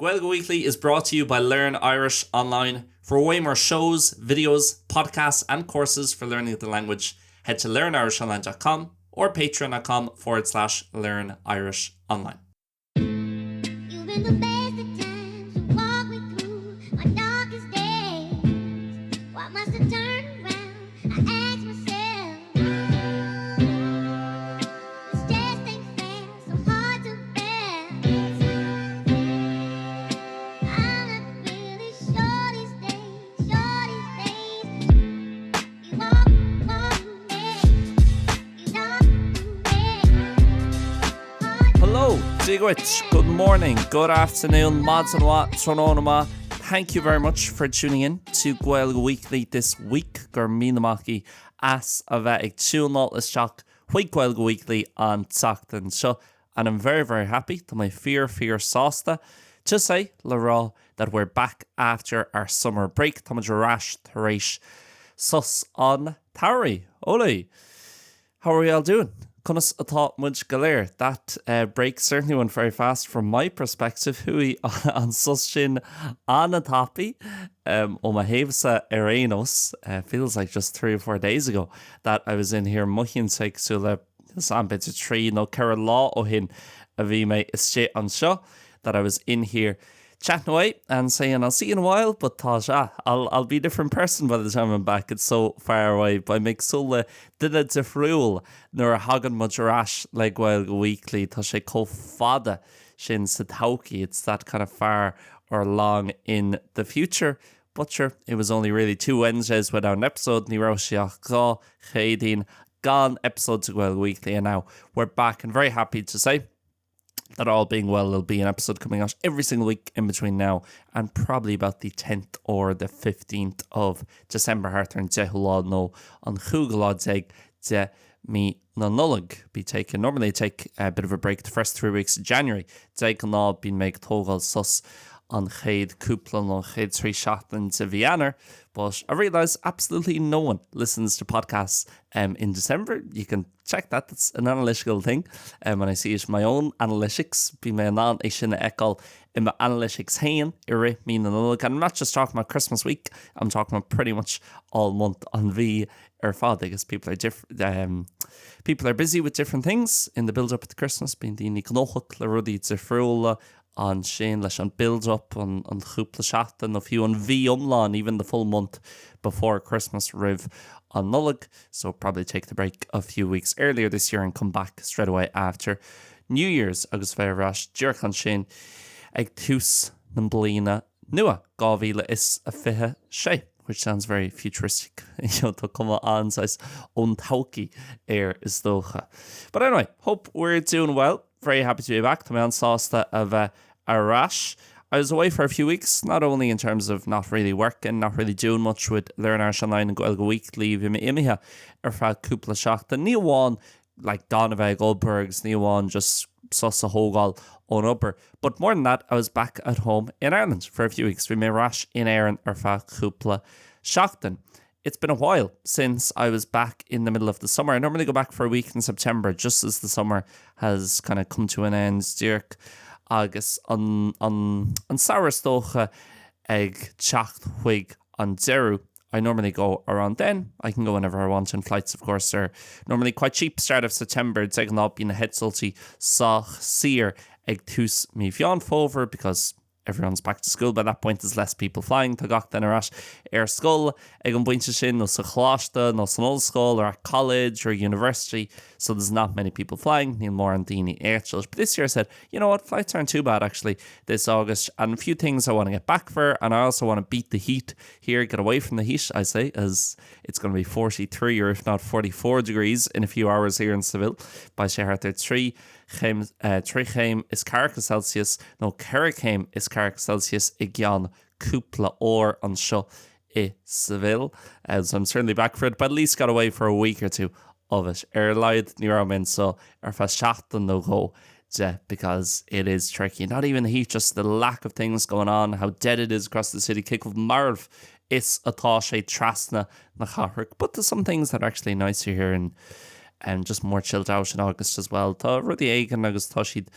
Gaeilge Weekly is brought to you by Learn Irish Online. For way more shows, videos, podcasts, and courses for learning the language, head to learnirishonline.com or patreon.com/learnirishonline. You've been the best of times, you walk me through my darkest days. Why must I turn around? I ask myself. This just ain't fair, so hard to bear. I'm not really sure these days. You walk me, you don't Hello, Digwit. Good morning, good afternoon, mods and what, Trononoma. Thank you very much for tuning in to Gaeilge Weekly this week. Gur mínamachí as a bheith ag túnál isteach chuig Gaeilge Weekly an Tseachtain seo. And I'm very, very happy to my fear sásta to say, le that we're back after our summer break. Tá muid rash taréis sus an Tauri. Ole, how are we all doing? Conas atá muid galéir. That break certainly went very fast from my perspective. Hui an sus sin an a tapi my heimhsa Éirinnos. Feels like just 3 or 4 days ago that I was in here muchin sake sula sam bit of tree no cara law o hin a bhí me isté an seo that I was in here chatting away and saying I'll see you in a while, but I'll be a different person by the time I'm back. It's so far away. But I make sula did a diffrúil nor a hagan mudarash like Gaeilge Weekly tá sé chomhpháirtíocht sin sa todhchaí. It's that kind of far or long in the future. But sure, it was only really 2 Wednesdays without an episode. Ní raibh seach gá chéadaoin gan episode to Gaeilge Weekly, and now we're back and very happy to say that all being well, there'll be an episode coming out every single week in between now and probably about the 10th or the 15th of December. Hartar and Jehulad no on Chugalad Zeg de me nullig be taken. Normally take a bit of a break the first 3 weeks of January. Zeg na been make togal sus on Chéad Cúplan on Chéad Trí Seachtain to Vienna. But I realise absolutely no one listens to podcasts in December. You can check that. That's an analytical thing. When I see it, my own analytics, be my non sin echo in my analytics hain, mean and I'm not just talking about Christmas week. I'm talking about pretty much all month on BHFAD because people are different. People are busy with different things in the build up to Christmas. Being the gnáthleagan le rudí diffriúla on Shane leis an build up on chúpla seachtain of you on bhí even the full month before Christmas riv on nullig. So probably take the break a few weeks earlier this year and come back straight away after New Year's agus bheith Dearchan Shane ag tús na mbliana nua gáhíle is a fithe sé, which sounds very futuristic. To come on says on tauki air is dócha. But anyway, hope we're doing well. Very happy to be back. To my ansasta of a rash. I was away for a few weeks, not only in terms of not really working, not really doing much with Learn Irish Online and Gaeilge Weekly, bhí me imithe fad cúpla seachtain. Ní bháin like Donovan Goldberg's, ní bháin just sus a hógáil on upper. But more than that, I was back at home in Ireland for a few weeks. Bhí me rash in Éirinn fad cúpla seachtain. It's been a while since I was back in the middle of the summer. I normally go back for a week in September, just as the summer has kind of come to an end. Dirk agus an Sarastócha ag teacht chuig an Deru. I normally go around then. I can go whenever I want, and flights, of course, are normally quite cheap. Start of September, it's ag not being a headsulty sach sir ag tús mi bhean fóver because everyone's back to school. By that point, there's less people flying to gach than arash skull ag an buinte sin no sa chláiste no san old school or at college or university, so there's not many people flying. Níl mór an daoine airchil. But this year I said, you know what, flights aren't too bad actually this August, and a few things I want to get back for, and I also want to beat the heat here, get away from the heat, I say, as it's going to be 43 or if not 44 degrees in a few hours here in Seville by Hartar 3 chéim is carcha Celsius, no chéim is carcha Celsius I gceann cúpla ór an seo I Seville. So I'm certainly back for it, but at least got away for a week or two of it. Leid ní raibh so fa seachtain no go because it is tricky. Not even the heat, just the lack of things going on, how dead it is across the city. Kick of Marv is atá sé trasna na chahric, but there's some things that are actually nicer here and just more chilled out in August as well. Tá rudí éigean agus tá siad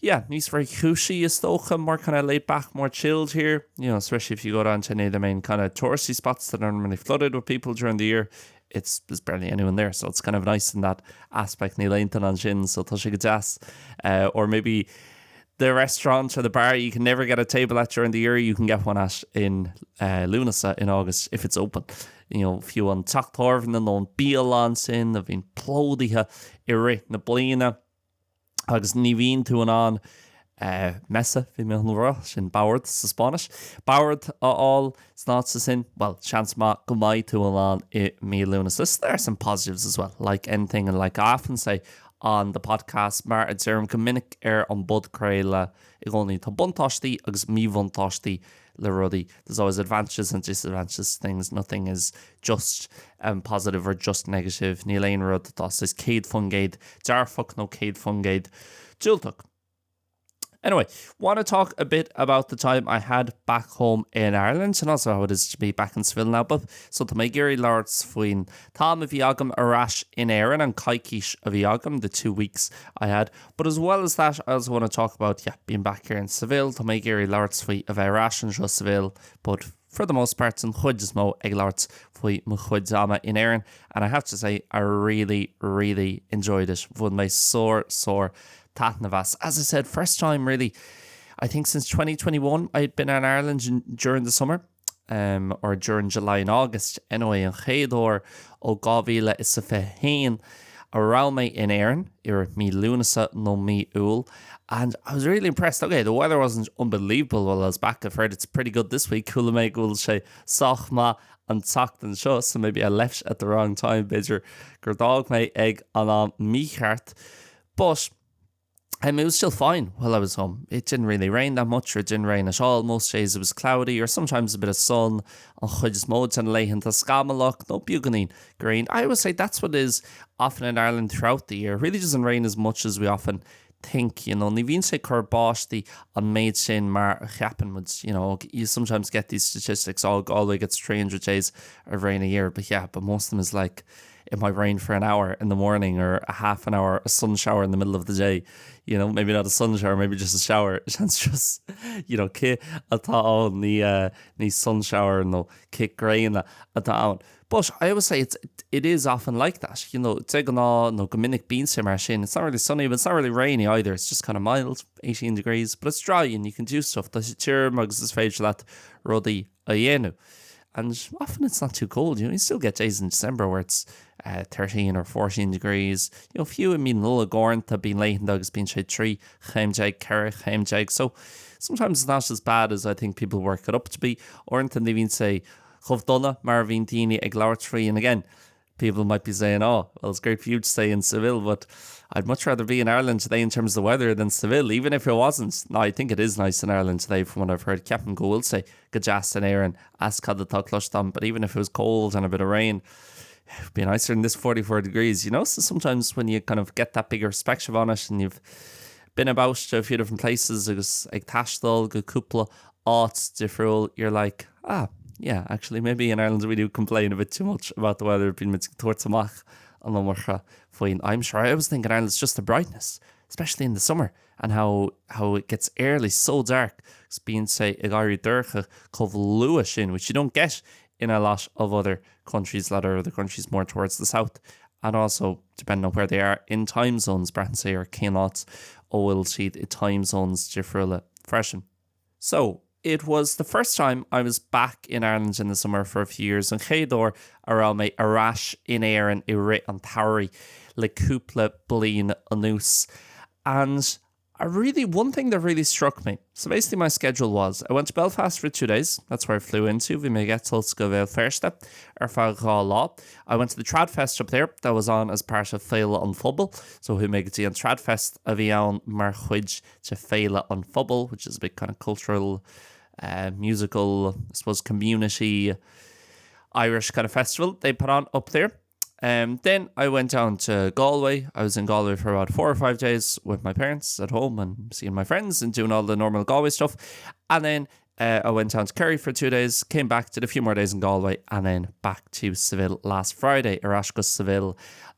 yeah, níos very cúisí is tócha, more kind of laid back, more chilled here. You know, especially if you go down to any of the main kind of touristy spots that are normally flooded with people during the year. There's barely anyone there, so it's kind of nice in that aspect. Ní leanúint an sin, so tá sé go deas. Or maybe the restaurant or the bar you can never get a table at during the year, you can get one at in Lúnasa in August if it's open. You know, fiú an tachtórhan an mBéarla sin, a bhín plódaithe I rith na bliana, agus ní bhíon tú an mesa bhí mé an sin báard sa Spáis. Báard all snáta sin, well, chance má go maiid tú an I mí Lúnasa. There are some positives as well, like anything, and like I often say on the podcast, mar a dúirm go minic an bud craile I gcónaí tá buntáistí agus míbhuntáistí le rudaí. There's always advantages and disadvantages to things. Nothing is just positive or just negative. Ní léon rud tá is céad fungéid, dearfach nó céad fungéid, dúilteach. Anyway, want to talk a bit about the time I had back home in Ireland and also how it is to be back in Seville now. But so to my Gary Lords Fuin, Tom of Iagam Arash in Éirinn and Kaikish of Iagam, the 2 weeks I had. But as well as that, I also want to talk about being back here in Seville. To my Gary Lords Fuin of Arash and Seville, but for the most part, in chuid is mó ag Lords Fuin mo chuid ama in Éirinn. And I have to say, I really, really enjoyed it. One my sore feabhas. As I said, first time really, I think since 2021 I had been in Ireland during the summer, or during July and August. Anyway, in Chéadaoin ó 2021 around me in Éirinn, mí Lúnasa no mí úl, and I was really impressed. Okay, the weather wasn't unbelievable while I was back. I've heard it's pretty good this week. Cúla mé gúil sé sochma an tacht an seo, so maybe I left at the wrong time. Beidir gur dág mé ag an mícheart, but it was still fine while I was home. It didn't really rain that much, or it didn't rain at all. Most days it was cloudy, or sometimes a bit of sun. On chuid mód an leihan tá scamalach, no buganín green. I would say that's what is often in Ireland throughout the year. It really doesn't rain as much as we often think, you know. Ní bhíonn sé chur báistí an méid sin mar a cheapan would, you know, you sometimes get these statistics, Galway gets 300 days of rain a year, but most of them is like, it might rain for an hour in the morning or a half an hour, a sun shower in the middle of the day. You know, maybe not a sun shower, maybe just a shower. It's just, you know, cé atá an ní sun shower no cé grain atá an. But I always say it is often like that. You know, it's no gomininic bean mar sin. It's not really sunny, but it's not really rainy either. It's just kind of mild, 18 degrees, but it's dry and you can do stuff. Tá tíir agus is féidir leat rudaí a dhéanamh. And often it's not too cold. You know, you still get days in December where it's 13 or 14 degrees. You know, few in mean lulla gorn to be late and dogs being shade 3 chaimjag, carrot, chaimjag. So sometimes it's not as bad as I think people work it up to be. Or until they even say, Chovdonna, Marvin Dini, ag Laura 3. And again, people might be saying, oh, well, it's great for you to stay in Seville, but I'd much rather be in Ireland today in terms of the weather than Seville, even if it wasn't. No, I think it is nice in Ireland today from what I've heard. Captain Go will say, Gajas and Éirinn, Éasca the Tuclushdom, but even if it was cold and a bit of rain, it would be nicer than this 44 degrees, you know? So sometimes when you kind of get that bigger perspective on it and you've been about to a few different places, agus ag tastal, go cúpla áit difriúil, you're like, yeah, actually, maybe in Ireland we do complain a bit too much about the weather being tuairtamach an umharcha faoin. I'm sure I was thinking Ireland's just the brightness, especially in the summer, and how it gets early so dark. It's being say ag airí durcha cabhrú sin, which you don't get in a lot of other countries, a lot of other countries more towards the south, and also depending on where they are in time zones, Bratton say or Céadaoin will see the time zones differently freshen. So it was the first time I was back in Ireland in the summer for a few years, and Chéadóir around me Arash in Éirinn I rit an thabhairí le cúpla bliain anuas. And one thing that really struck me, so basically my schedule was, I went to Belfast for 2 days, that's where I flew into, bhí mé gceithtil go bhfuil feirste ar fá dhá lá. I went to the Trad Fest up there, that was on as part of Féile an Phobal, so who mé gotí an Trad Fest a bhí ann mar chuid to Féile an Phobal, which is a big kind of cultural, musical, I suppose, community Irish kind of festival they put on up there. Then I went down to Galway. I was in Galway for about 4 or 5 days with my parents at home and seeing my friends and doing all the normal Galway stuff. And then I went down to Kerry for 2 days, came back, did a few more days in Galway, and then back to Seville last Friday. Éasca Seville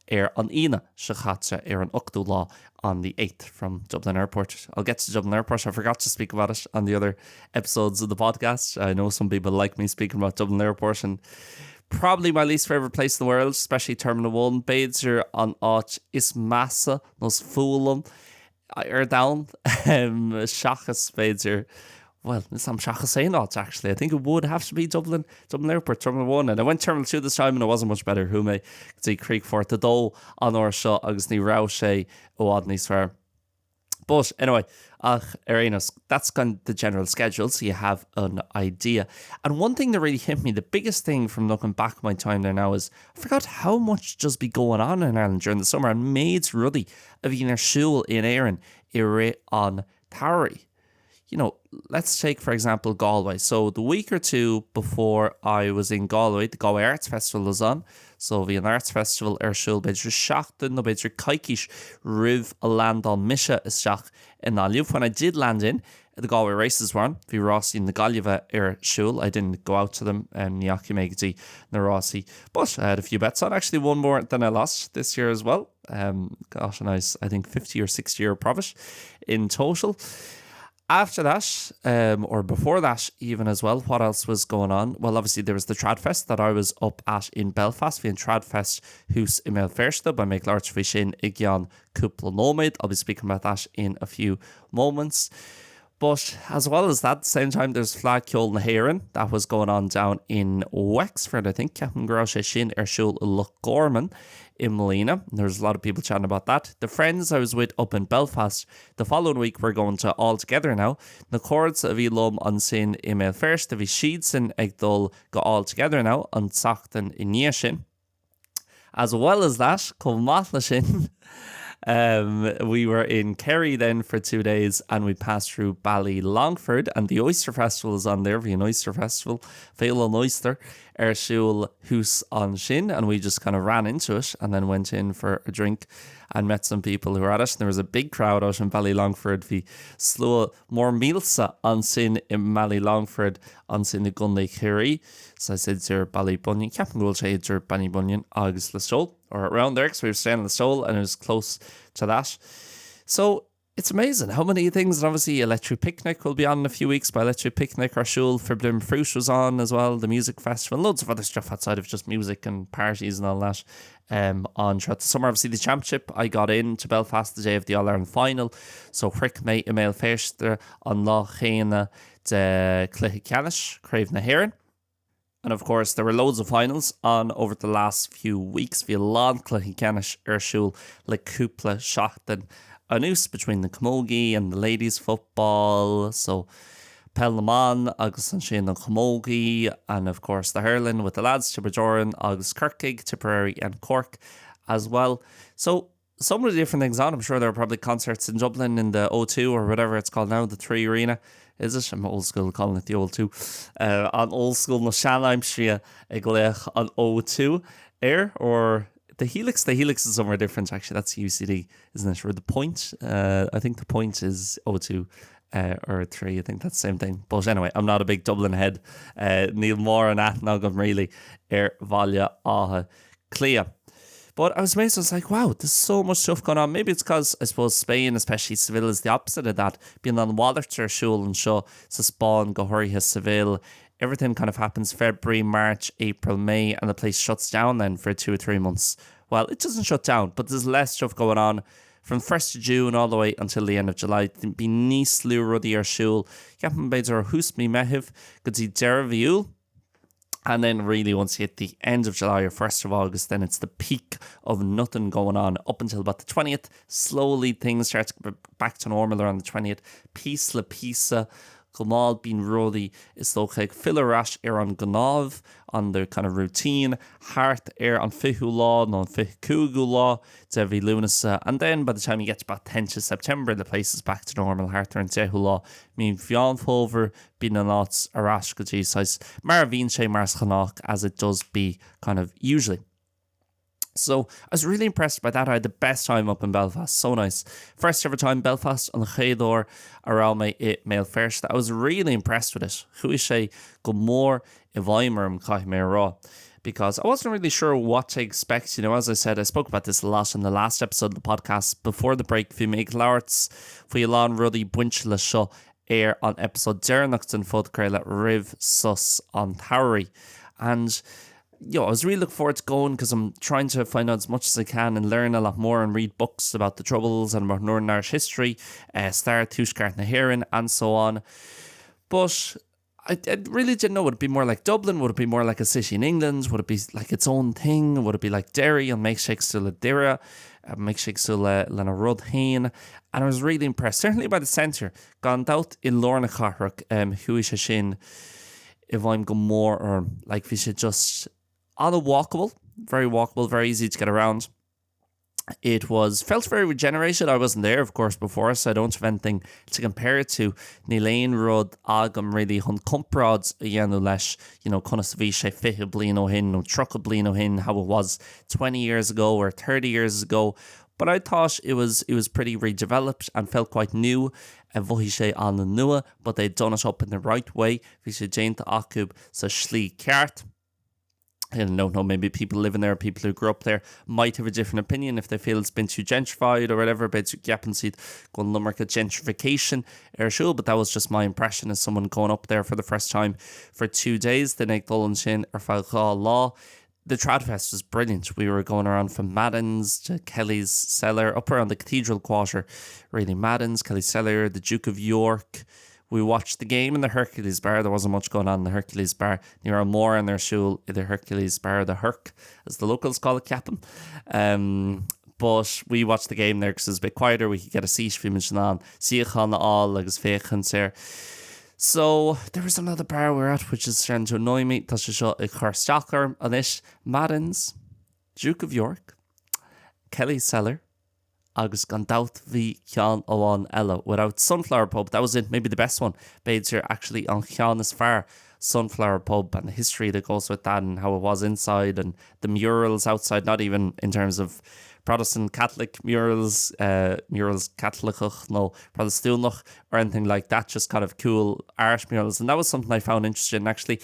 an ine se chatte an 8ú lá on the 8th from Dublin Airport. I'll get to Dublin Airport. I forgot to speak about it on the other episodes of the podcast. I know some people like me speaking about Dublin Airport, and probably my least favourite place in the world, especially Terminal 1. Beidir an áit is massa nos fúlam down Shachas Beidir. Well, it's am Shachas Éináit actually. I think it would have to be Dublin Airport, Terminal 1. And I went Terminal 2 this time and it wasn't much better. Who may see Creek Fort the Dole on our shot agus ní rá sé óád níos fearr. But anyway, Éirinn, that's kind of the general schedule, so you have an idea. And one thing that really hit me, the biggest thing from looking back my time there now is I forgot how much just be going on in Ireland during the summer. And maids ruddy a bhí ar siúl in Éirinn I ré an Tarry. You know, let's take, for example, Galway. So the week or two before I was in Galway, the Galway Arts Festival was on. So the Arts Festival siúl beidir seachtain no beidir caiiciis rih a land on Misha is seach in Náthleagan. When I did land in, the Galway races were on. The Rossi and the Gaeilge siúl. I didn't go out to them, Niaki Megati, the Rossi. But I had a few bets on. Actually, one more than I lost this year as well. Gosh, a nice, I think 50 or 60 euro profit in total. After that, or before that even as well, what else was going on? Well, obviously there was the Tradfest that I was up at in Belfast. Bhí an Tradfest hús I mBéarla by make large fish in Igyan cúpla nómaid. I'll be speaking about that in a few moments. But as well as that, at the same time, there's Flag Ceol na Éirinn that was going on down in Wexford, I think. Ceapan grá sé sin siúl Loch Gorman in Molina. There's a lot of people chatting about that. The friends I was with up in Belfast, the following week we're going to All Together now. Na cords a bhí lom an sin I mBéarla, a bhí siad sin ag dul go All Together now an Sachtan in níos sin. As well as that, chomhpháirtíocht sin. We were in Kerry then for 2 days and we passed through Ballylongford and the Oyster Festival is on there. The Oyster Festival, Féil an Oyster, siúl hús an sin, and we just kind of ran into it and then went in for a drink and met some people who were at it. And there was a big crowd out in Ballylongford. Bhí slua more mílsa an sin in Ballylongford an sin I Gnáthleagan. So I said to Ballybunion, Ceapan Gúil sé to Ballybunion agus le Stole, or around there, because we were staying in the Stole and it was close to that. So it's amazing how many things. And obviously Electric Picnic will be on in a few weeks. By Electric Picnic, our siúl for Blim Fruit was on as well, the music festival, loads of other stuff outside of just music and parties and all that on throughout the summer. Obviously the championship, I got in to Belfast the day of the All-Ireland final, so quick mate email féiste an lá chéine de Cluiche Ceannis, Craibh na Éirinn. And of course, there were loads of finals on over the last few weeks. Bhí lán Cluiche Ceannis siúl le cúpla seachtain anús between the camogie and the ladies football. So Pelnaman agus an sin an camogie, and of course the hurling with the lads, Tipperdoran agus Kirkig, Tipperary and Cork as well. So some of the different things on. I'm sure there are probably concerts in Dublin in the O2 or whatever it's called now, the 3 Arena. Is it? I'm old school calling it the O2. On old school no Shanheim Shria ag léach on O2 air, or the Helix. The Helix is somewhere different actually. That's UCD, isn't it? Or the Point. I think the Point is O2 or 3. I think that's the same thing. But anyway, I'm not a big Dublin head. Níl mór an at ná gom really bhaile átha clia. But I was amazed. I was like, wow, there's so much stuff going on. Maybe it's because, I suppose, Spain, especially Seville, is the opposite of that. Being on Wallerter siúl and show, so Spawn, Gohurriha, Seville, everything kind of happens February, March, April, May, and the place shuts down then for 2 or 3 months. Well, it doesn't shut down, but there's less stuff going on from 1st of June all the way until the end of July. Bí níos lú rudí ar siúl. Ceapan beidir hús mí meitheamh go dtí deireadh fiúil. And then really once you hit the end of July or 1st of August, then it's the peak of nothing going on up until about the 20th. Slowly things start to go back to normal around the 20th. Píos le píosa, Gomal being rudí is tóchaigh filarash an gnáth on their kind of routine. Heart on fichu lá, non fichu lá, Devi Lunasa. And then by the time you get to about 10th of September, the place is back to normal. Heart and Dehu lá. Mean Fionfover being a lot arash gotí size. Maravin sé mars chanach as it does be kind of usually. So I was really impressed by that. I had the best time up in Belfast. So nice. First ever time Belfast on the chéadóir around my mail first. I was really impressed with it. Chuis sé go mór I bhaimar caith mé rá. Because I wasn't really sure what to expect. You know, as I said, I spoke about this a lot in the last episode of the podcast. Before the break, fi méid leabhart faoi lán rudí buinte le seo air on episode Déarnacht an fud créile rih sus an thabhairí. And I was really looking forward to going because I'm trying to find out as much as I can and learn a lot more and read books about the Troubles and about Northern Irish history, Céadaoin na Éirinn and so on. But I really didn't know. Would it be more like Dublin? Would it be more like a city in England? Would it be like its own thing? Would it be like Derry and make shakes to le Dira, make shakes to le Rud Hain? And I was really impressed, certainly by the centre. Gone out in Lorna Carrick, who is a shin if I'm go more or like we should just on a walkable, very easy to get around. It felt very regenerated. I wasn't there, of course, before, so I don't have anything to compare it to. Ní léon rud agam really chun compráid a dhéanamh leis, conas bhí sé 50 bliain ó shin, nó 30 bliain ó shin, how it was 20 years ago or 30 years ago. But I thought it was pretty redeveloped and felt quite new. And bhuaigh sé an na nua, but they'd done it up in the right way. Bhí sé Déanta acu sa slí ceart. I don't know, maybe people living there, people who grew up there might have a different opinion if they feel it's been too gentrified or whatever, but it's gapan siad going number gentrification sure, but that was just my impression as someone going up there for the first time for 2 days. The ag dul an sin fáil gá lá. The Tradfest was brilliant. We were going around from Madden's to Kelly's Cellar, up around the Cathedral Quarter, really Madden's, Kelly's Cellar, the Duke of York. We watched the game in the Hercules Bar. There wasn't much going on in the Hercules Bar. Near a more in their shul, the Hercules Bar, the Herc, as the locals call it, Captain. But we watched the game there because it was a bit quieter. We could get a seat for Michigan, Siachan all, agus féchans there. So there was another bar we were at, which is trying to annoy me. That's just a Churstacher, Anish, Madden's, Duke of York, Kelly's Cellar, agus gan doubt vi chean óháin ella without Sunflower Pub. That was it, maybe the best one. Beidir actually on chean as far Sunflower Pub and the history that goes with that and how it was inside and the murals outside, not even in terms of Protestant Catholic murals, Catholicach, no, Protestantach or anything like that, just kind of cool art murals. And that was something I found interesting actually.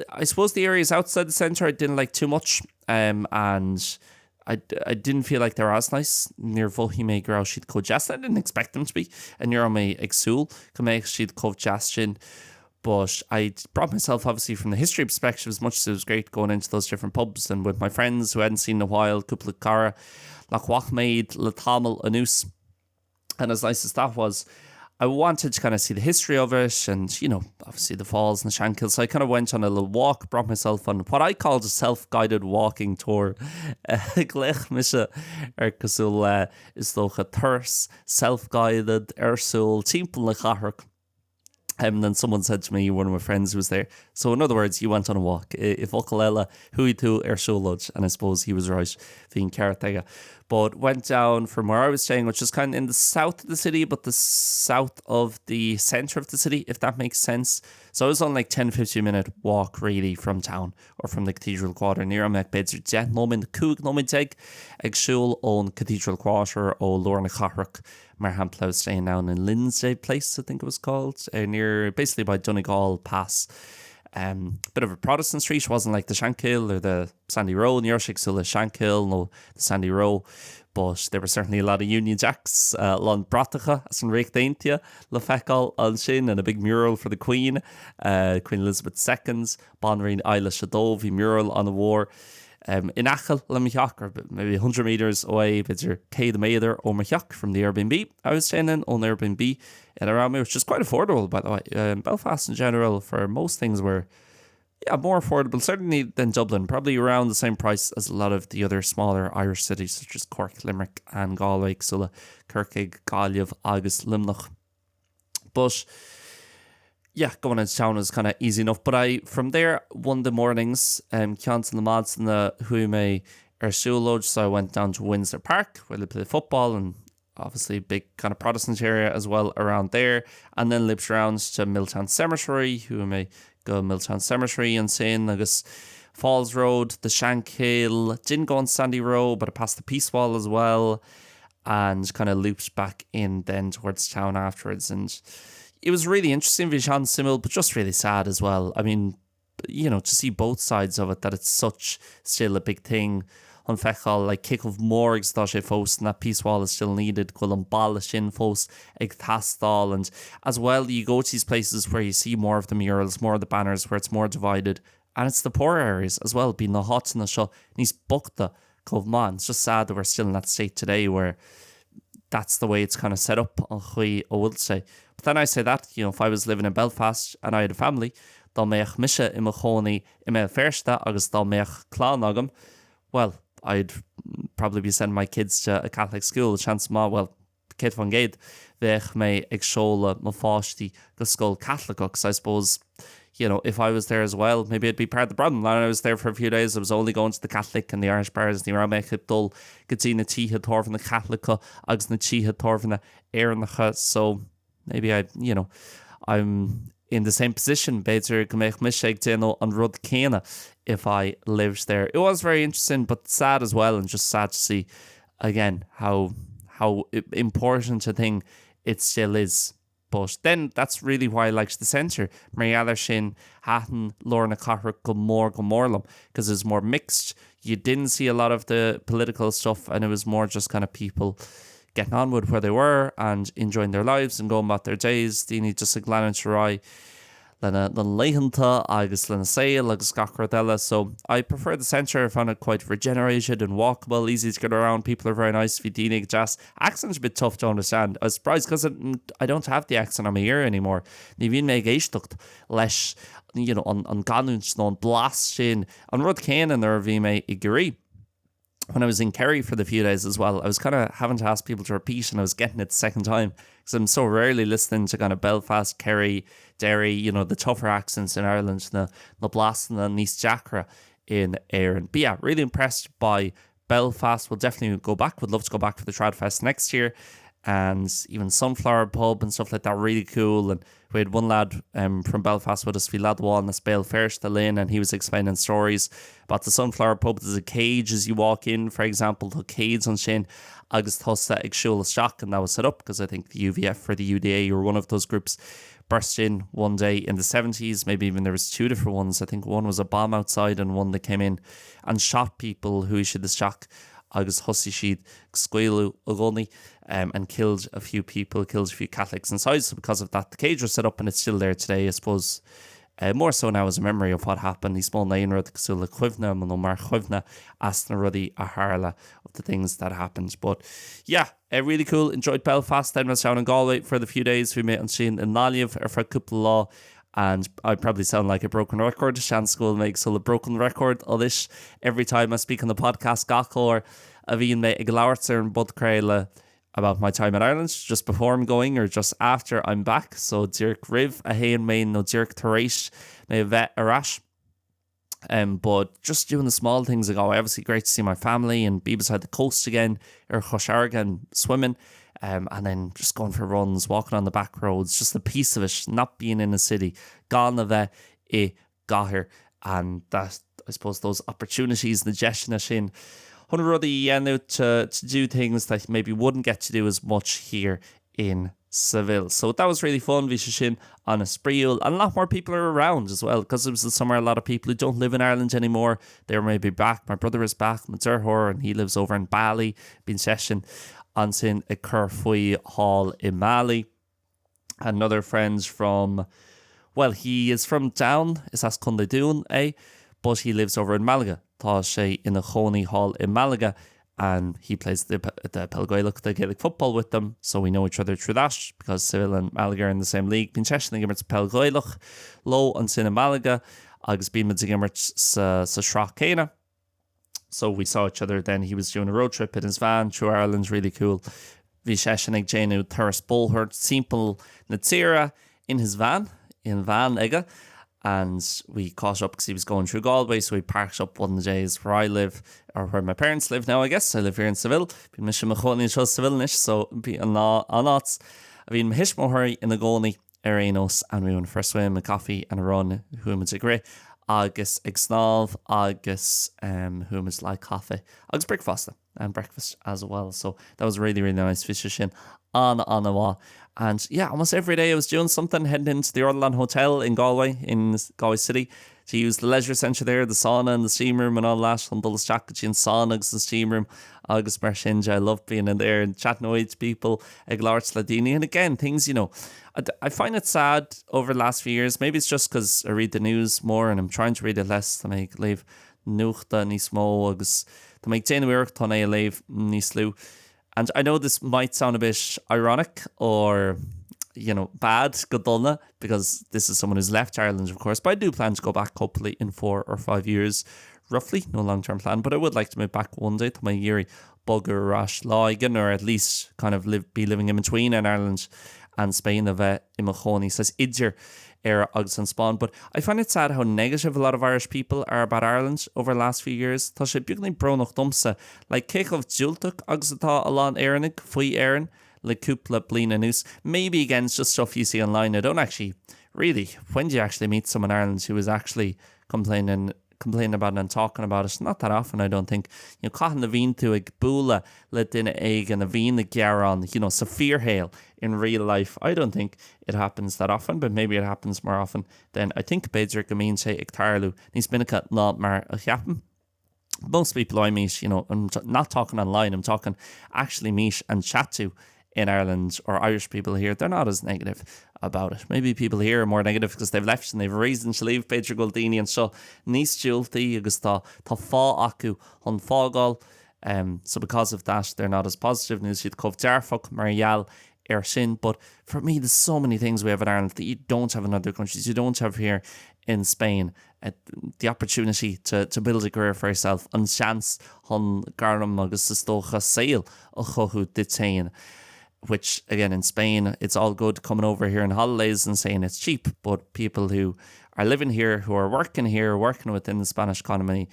I suppose the areas outside the centre I didn't like too much, and I didn't feel like they were as nice. Near bhuaigh mé go raibh siad chomh deas. I didn't expect them to be. And near mé agsúil go mbeadh siad chomh deas sin. But I brought myself, obviously, from the history perspective, as much as it was great going into those different pubs and with my friends who I hadn't seen in a while, couple of cara, nach made le tamil anús. And as nice as that was, I wanted to kind of see the history of it and, obviously the falls and the Shankill. So I kind of went on a little walk, brought myself on what I called a self-guided walking tour. Glech misha cosúil is dócha thurs, self-guided, ersúil, timp le Cathairc. And then someone said to me, one of my friends who was there, so in other words, you went on a walk. If Ukalella, hui tu Shulodge, and I suppose he was right, being Cartega. But went down from where I was staying, which is kind of in the south of the city, but the south of the centre of the city, if that makes sense. So I was on like 10-15 minute walk really from town or from the Cathedral Quarter near Mek Beds Jet Moment Coog Nomiteg Egshul on Cathedral Quarter or Lorna Carrick. Marhamplow staying down in Lindsay Place, I think it was called, near basically by Donegal Pass. Bit of a Protestant street, wasn't like the Shankill or the Sandy Row, near Shiksula Shankill, no, the Sandy Row. But there were certainly a lot of Union Jacks, Lon Bratacha, as an Rake Déanta, Le Fecal on Shin, and a big mural for the Queen, Queen Elizabeth II's, Bonreen Isla Shadovi mural on the war. In Achel, le Miach, or maybe 100 metres away, but you're K the Mather or Miach from the Airbnb. I was staying in on Airbnb in around me, which is quite affordable, by the way. Belfast in general, for most things, were more affordable, certainly than Dublin, probably around the same price as a lot of the other smaller Irish cities, such as Cork, Limerick, and Galway, Sulla, Kirkig, Galway, agus Limnach. But going into town was kind of easy enough. But from there, one of the mornings, Ciant and the Mods and the Huime Shulodge, so I went down to Windsor Park where they play football and obviously big kind of Protestant area as well around there. And then lips around to Milltown Cemetery, Huime go Milltown Cemetery and saying, agus Falls Road, the Shankill, didn't go on Sandy Row, but it passed the Peace Wall as well, and kind of looped back in then towards town afterwards. And it was really interesting, Vishan Simil, but just really sad as well. I mean, you know, to see both sides of it, that it's such still a big thing. On fechal, like kick of morgs da sé fós, and that peace wall is still needed. Gwil an ball shin fós ag tastal, and as well you go to these places where you see more of the murals, more of the banners, where it's more divided, and it's the poor areas as well, being the huts and the show. Nís bukta cobhman. It's just sad that we're still in that state today where that's the way it's kind of set up. I will say, but then I say that, you know, if I was living in Belfast and I had a family, dá méach mise I mo chónaí I me fersta agus dá méach clán agam, well, I'd probably be sending my kids to a Catholic school. Chance ma, well, Kate van Gade, vech me ag shola ma fáistí go school Catholic, because I suppose, you know, if I was there as well, maybe it'd be part of the problem. When I was there for a few days, I was only going to the Catholic and the Irish bars, ní ra méich dul gotí na títhe torvan the Catholic agus na títhe torvan na Éirinn. So maybe I'm in the same position, better go make mistake to on rud céna if I lived there. It was very interesting, but sad as well, and just sad to see again how important a thing it still is. But then that's really why I liked the centre. Mbearla sin hatan Lorna Cahra go morlam, because it's more mixed. You didn't see a lot of the political stuff, and it was more just kind of people getting on with where they were and enjoying their lives and going about their days. Dini just a glanantarai lena leanta agus lena sail agus gachradella. So I prefer the centre. I found it quite regenerated and walkable, easy to get around. People are very nice. Vidinig jazz accent's a bit tough to understand. I was surprised because I don't have the accent on my ear anymore. Ní bhíonn mé éisteacht leis, you know, on gnáthluas nó an blas sin an rud céanna ar bhí mé I gurí. When I was in Kerry for the few days as well, I was kind of having to ask people to repeat, and I was getting it the second time because I'm so rarely listening to kind of Belfast, Kerry, Derry, you know, the tougher accents in Ireland, the Blast and the Níos Jacra in Éirinn. But yeah, really impressed by Belfast. We'll definitely go back. Would love to go back for the Trad Fest next year. And even Sunflower Pub and stuff like that, really cool. And we had one lad from Belfast with us, fi ladwall na spéil first, the linn, and he was explaining stories about the Sunflower Pub. There's a cage as you walk in, for example, the cage on sin, agus thosa ag siúl shock, and that was set up because I think the UVF or the UDA or one of those groups burst in one day in the 70s. Maybe even there was two different ones. I think one was a bomb outside and one that came in and shot people who issued the shock. Agus hussy she'd squealu agoni and killed a few people, killed a few Catholics inside. So because of that, the cage was set up and it's still there today, I suppose. More so now as a memory of what happened. These small nain rud ksula chuivna, no mar chuivna, asna ruddy a harla of the things that happened. But yeah, really cool. Enjoyed Belfast. Then was down in Galway for the few days. We met on Sheen in Naliv for a couple of law. And I probably sound like a broken record. Shan School makes a broken record of this every time I speak on the podcast. Gach or a bhíonn me ag labhartar an bud craile about my time in Ireland, just before I'm going or just after I'm back. So Dirk Riv a hain main no Dirk Tareish me vet a rash. But just doing the small things ago, obviously great to see my family and be beside the coast again, or Chosharga and swimming. And then just going for runs, walking on the back roads, just the peace of it, not being in a city, gone of it, gahir, and that, I suppose, those opportunities, the gestion in, ruddy to do things that maybe wouldn't get to do as much here in Seville. So that was really fun, Vishishin on a spreeul, and a lot more people are around as well, because it was the summer. A lot of people who don't live in Ireland anymore, they're maybe back. My brother is back, Mazurhor, and he lives over in Bali, been session on sin a Curfui Hall in Mali. Another friends from, well, he is from Down, is as Cundadoon, but he lives over in Malaga. Tá sé in the Choney Hall in Malaga, and he plays the Pelgailach, the Gaelic football with them, so we know each other through that, because Seville and Malaga are in the same league. Been session gimmert Pelgailach, low on sin in Malaga, agus been with gimmert sa Shrochcéna. So we saw each other then. He was doing a road trip in his van through Ireland, really cool. Vi session ag Janu Thuras Bolhurt, simple Natsira in his van, ega. And we caught up because he was going through Galway, so we parked up one of the days where I live, or where my parents live now, I guess. I live here in Seville. Been mission machoni in Seville-nish, so be an lots. I've been hish mohuri in the Goni, Arenos, and we went for a swim, a coffee, and a run. Who am I great? agus ag snámh agus humus like cafe agus breakfast and breakfast as well. So that was really, really nice fish sin on a wall. And yeah, almost every day I was doing something, heading into the Orland Hotel in Galway City to use the leisure centre there, the sauna and the steam room and all that. And those jackets in sauna agus the steam room agus mar sinja. I love being in there and chatting away to people ag Daoine. And again, things, I find it sad over the last few years. Maybe it's just because I read the news more and I'm trying to read it less to make leave nuachta níos mó agus to make déanamh uireachta é leibh níos lú. And I know this might sound a bit ironic or, bad, godulna, because this is someone who's left Ireland, of course. But I do plan to go back hopefully in 4 or 5 years, roughly, no long-term plan. But I would like to move back one day to my yeary bugger rash Leagan, or at least kind of be living in between in Ireland and Spain of Imachoni. Says Idir era agus an Spawn. But I find it sad how negative a lot of Irish people are about Ireland over the last few years. Tá sé beagnaí bronnach dumsa, like céadh diúltach agus atá alán Éireann faoi Éirinn le cúpla bliana nús. Maybe again it's just stuff you see online. I don't actually really, when do you actually meet someone in Ireland who is actually complaining about it and talking about it? Not that often, I don't think. Caitheann na bhín tú ag búla le duine éig and na bhín na gearán, sa fearhail in real life. I don't think it happens that often, but maybe it happens more often than I think beidir go mín sé ag tarlú. Níos minic ná mar a cheapan. Most people I meet, I'm not talking online, I'm talking actually meet and chat to in Ireland, or Irish people here, they're not as negative about it. Maybe people here are more negative because they've left and they've reason to leave beidir go daoine and so níos diúltaí agus tá fá acu chun fágáil. So because of that, they're not as positive. News you'd cove dearfach marial sin. But for me, there's so many things we have in Ireland that you don't have in other countries. You don't have here in Spain. The opportunity to build a career for yourself, an chance hon garnam agus stocha sail a chohu detain. Which again in Spain, it's all good coming over here on holidays and saying it's cheap, but people who are living here, who are working here, working within the Spanish economy,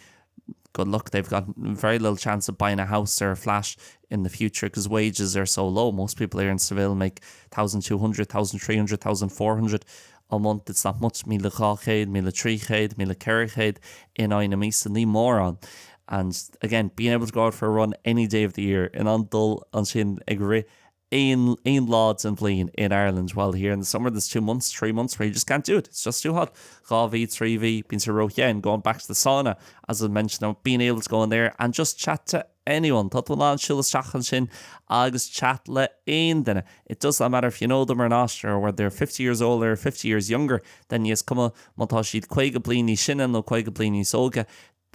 good luck. They've got very little chance of buying a house or a flat in the future because wages are so low. Most people here in Seville make 1,200, 1,300, 1,400 a month. It's not much. Míle cháchéad, míle tríchéad, míle ceirchéad in Éirinn mís ní mór an. And again, being able to go out for a run any day of the year in an dul an sin ag ri Ein lads and Simplí in Ireland, while here in the summer there's 2 months, 3 months where you just can't do it. It's just too hot. 2V, 3V, being to Rochen, going back to the sauna, as I mentioned, being able to go in there and just chat to anyone. Tatwalan Shilastachan Shin, Agus chat le ein dinner. It does not matter if you know them or not, or whether they're 50 years older or 50 years younger, then yes, come on, Montashid Quaga Blini Shinan, no Quaga Blini Solga.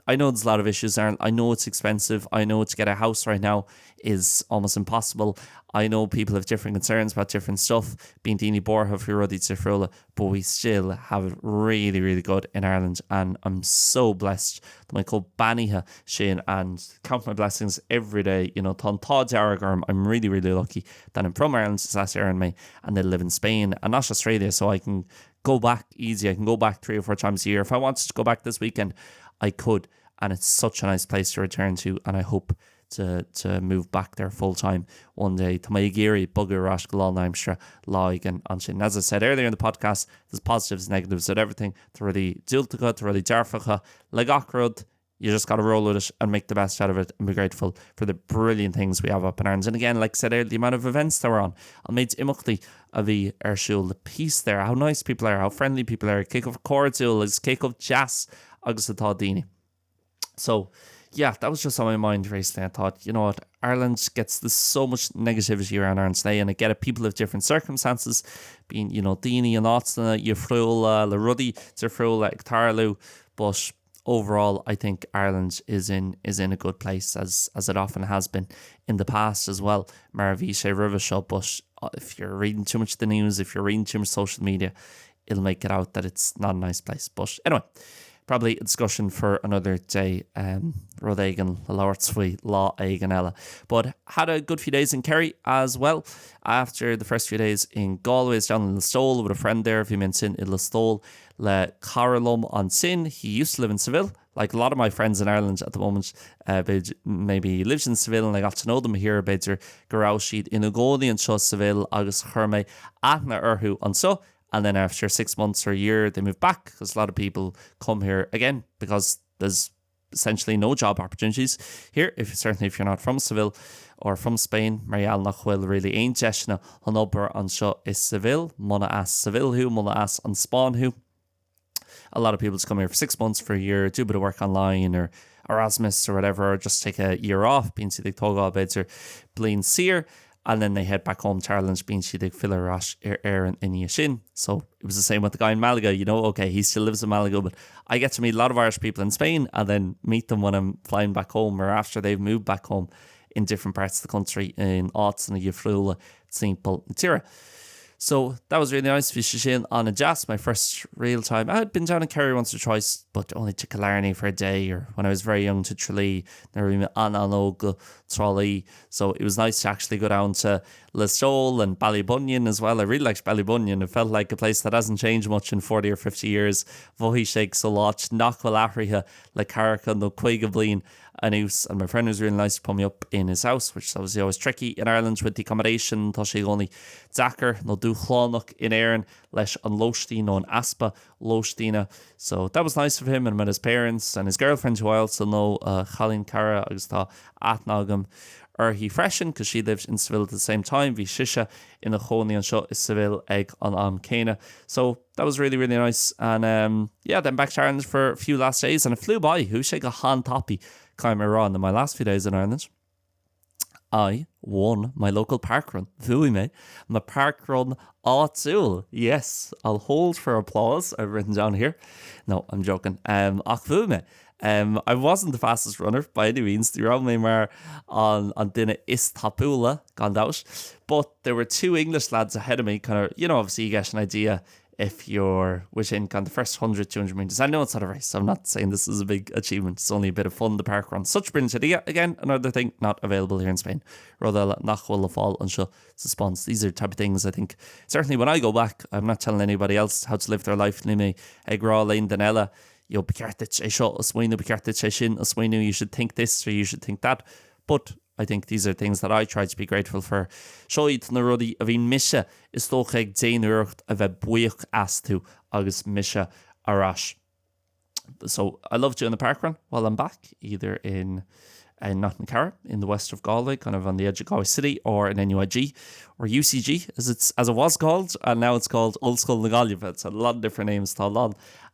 I know there's a lot of issues, Aaron. I know it's expensive. I know to get a house right now is almost impossible. I know people have different concerns about different stuff. Being Dini Borha for Ruddy Tifrula, but we still have it really, really good in Ireland. And I'm so blessed that my co Baniha Shane and count my blessings every day. Ton Todd Aragarm, I'm really, really lucky that I'm from Ireland since last year and May, and they live in Spain and not Australia, so I can go back easy. I can go back 3 or 4 times a year. If I wanted to go back this weekend, I could, and it's such a nice place to return to, and I hope to move back there full time one day. To my Giri bugger rash Gnáthleagan Leagan and sin. As I said earlier in the podcast, there's positives and negatives at everything. To really diúltacha, to really dearfacha, le gach rud. You just got to roll with it and make the best out of it and be grateful for the brilliant things we have up in Ireland. And again, like I said earlier, the amount of events that we're on. I'll make imachtaí a bhí shul, the peace there, how nice people are, how friendly people are. Cake of cordial, is cake of jazz, agus atá daoine. So yeah, that was just on my mind recently. I thought, you know what, Ireland gets this so much negativity around Ireland today, and I get it, people have different circumstances, being, daoine and ástana, Yafrula, le ruddy, Tifrula, ag tarlú, but overall, I think Ireland is in a good place, as it often has been in the past as well. Mar bhí sé roimhe seo, but if you're reading too much of the news, if you're reading too much social media, it'll make it out that it's not a nice place. But anyway, probably a discussion for another day. Rud éigean le labhairt faoi lá éigean eile. But had a good few days in Kerry as well. After the first few days in Galway, down in Listowel with a friend there, bhí min sin in Listowel le Carolum on sin. He used to live in Seville. Like a lot of my friends in Ireland at the moment, maybe lives in Seville, and I got to know them here. Beidir go raibh siad in Agódaí an seo Seville agus chur mé aithne orthú an so. And then after 6 months or a year, they move back because a lot of people come here again because there's essentially no job opportunities here. Certainly if you're not from Seville or from Spain, Marielle nach bhfuil really aon deisna an obair an seo is Seville, muna as Seville who, muna as an Spáin who. A lot of people just come here for 6 months, for a year, do a bit of work online or Erasmus or whatever, or just take a year off, being si dig tógáil beidir bliain siar, and then they head back home to Ireland, being si dig fill arás Éirinn in sin. So it was the same with the guy in Malaga, you know, okay, he still lives in Malaga, but I get to meet a lot of Irish people in Spain and then meet them when I'm flying back home or after they've moved back home in different parts of the country in Áit and Gcomhpháirtíocht, simple tira. So that was really nice. Fishin on a jazz, my first real time. I had been down in Kerry once or twice, but only to Killarney for a day, or when I was very young to Tralee, Trolley. So it was nice to actually go down to Listowel and Ballybunion as well. I really liked Ballybunion. It felt like a place that hasn't changed much in 40 or 50 years. Vohi shakes a lot, Nachwell Afriha, like Carrica, no Quigableen. And my friend was really nice to put me up in his house, which is obviously always tricky in Ireland with the accommodation. Tá only Zachar, no do chlánach in Éirinn, leis an Lóistín, no an Aspa Lóistína. So that was nice of him, and met his parents and his girlfriend, who I also know, Chalín Cara, agus tá atnagam he freshen, because she lived in Seville at the same time. Vi shisha in the Choni and shot is Seville egg on Cana. So that was really, really nice. And then back to Ireland for a few last days, and it flew by. Who shake a hand toppy came around in my last few days in Ireland. I won my local park run. Vui me. My park run áitiúil. Yes, I'll hold for applause. I've written down here. No, I'm joking. Ach vui me. I wasn't the fastest runner by any means. The round me mar on dinner is tapula gandaus, but there were two English lads ahead of me. Kind of, obviously you get an idea if you're within kind of the first 100, 200 meters. I know it's not a race, so I'm not saying this is a big achievement. It's only a bit of fun, the park run. Such brilliant idea. Again, another thing not available here in Spain. Rather nachhol the fall and show suspense. These are the type of things I think, certainly when I go back, I'm not telling anybody else how to live their life. Nime egrá lein danella. You you should think this or you should think that. But I think these are things that I try to be grateful for. Shoid na rudi a bhín mise is tóchaig déanúireacht a bheith buíoch asú agus mise arás. So I love doing the park run while I'm back, either in Nottingham in the west of Galway, kind of on the edge of Galway City, or in NUIG or UCG as it was called, and now it's called Old School na Gailge. It's a lot of different names. Tá lá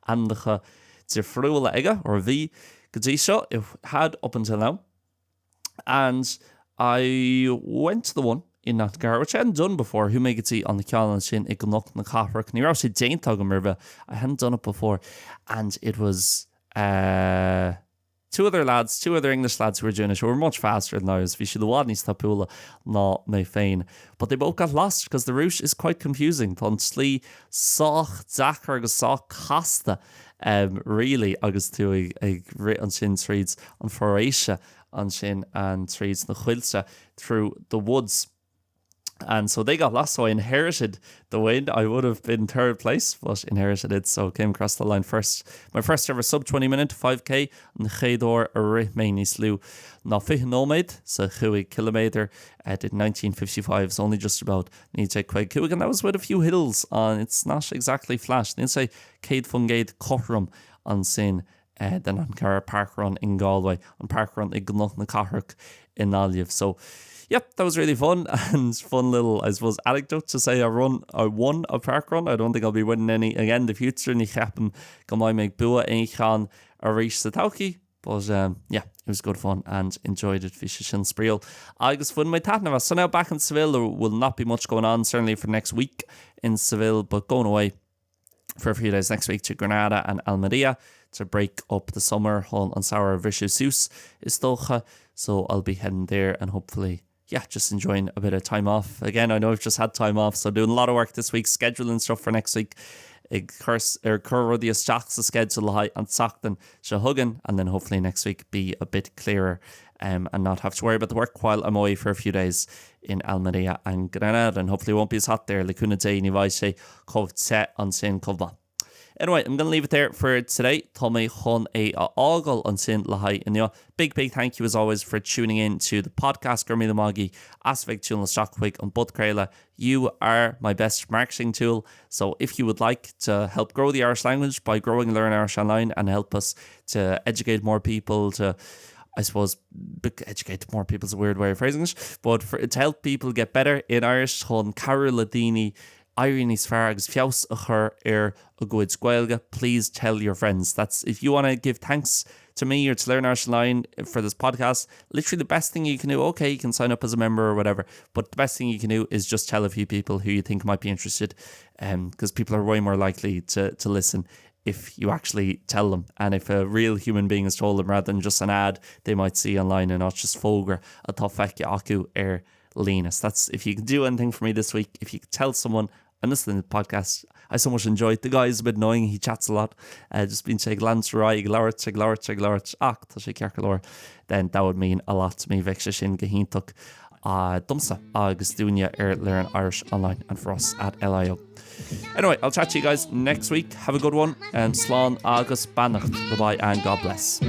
andacha Zifrúla ega or V Gadisha it had up until now. And I went to the one in Nottingham, which I hadn't done before. Who make it see on the Céadaoin sin ag gnáthleagan na cabhrú. Ní rá sé Déanta go mirbe. I hadn't done it before, and it was two other English lads who were doing it, who were much faster than I was. Vi should have níos tapúla ná mé féin. But they both got lost because the route is quite confusing. Tá slí sách Zachar agus sách casta really agus tú ag rit an sin tríds an foréise an sin and tríds na chuilte through the woods. And so they got lost, so I inherited the win. I would have been third place, but inherited it, so came across the line first. My first ever sub 20 minute 5k, and Chéadóir a Ritmain Slú. Na 50 nóméid, so 2 kilometer, did 1955, so only just about need to take quite quick. And that was with a few hills on. It's not exactly flash. Then say Céad Fungade Cothram on sin. Then on Cara Park Run in Galway, on Park Run in Gnáthleagan na cabhrú in Náliamh. So yep, that was really fun, and fun little, I suppose, anecdote to say I won a park run. I don't think I'll be winning any again in the future. Ní cheapam go mai meg bua éichan a rís sa tauki. But it was good fun and enjoyed it. Fisher sin spriel. Agus fun my tatnava. So now back in Seville, there will not be much going on, certainly for next week in Seville, but going away for a few days next week to Granada and Almería to break up the summer. Hon an Sour Vicious is stocha. So I'll be heading there and hopefully just enjoying a bit of time off. Again, I know I've just had time off, so doing a lot of work this week, scheduling stuff for next week. Cur rudí isteacht sa schedule high and Saachtain se huggin, and then hopefully next week be a bit clearer and not have to worry about the work while I'm away for a few days in Almería and Granada, and hopefully it won't be as hot there. Lecuna day ni vai sé cóh te an sin cóhma. Anyway, I'm going to leave it there for today. Tommy chun ágal an sin le haidh inniu. Big thank you as always for tuning in to the podcast. Gur míle maigí as bheith túnla strachuig an budcréile. You are my best marketing tool. So if you would like to help grow the Irish language by growing Learn Irish Online and help us to educate more people, to I suppose educate more people is a weird way of phrasing it, but to help people get better in Irish, chun cabhrú le daoine Éirinn níos fearr agus feabhas a chur a gcuid Gaeilge, please tell your friends. That's if you want to give thanks to me or to Learn Irish Online for this podcast, literally the best thing you can do, okay, you can sign up as a member or whatever, but the best thing you can do is just tell a few people who you think might be interested, because people are way more likely to listen if you actually tell them, and if a real human being has told them rather than just an ad they might see online and not just fógra a tá feice acu línas. That's if you can do anything for me this week, if you can tell someone I'm listening to the podcast. I so much enjoyed. The guy is a bit annoying, he chats a lot, just been saying glánráig glairt ach tá sé cearcha leir, then that would mean a lot to me. Bheith sé sin go hintach dumsa agus dúine Learn Irish Online and for us at LIO. Anyway, I'll chat to you guys next week. Have a good one. Slán agus bannacht. Bye-bye and God bless.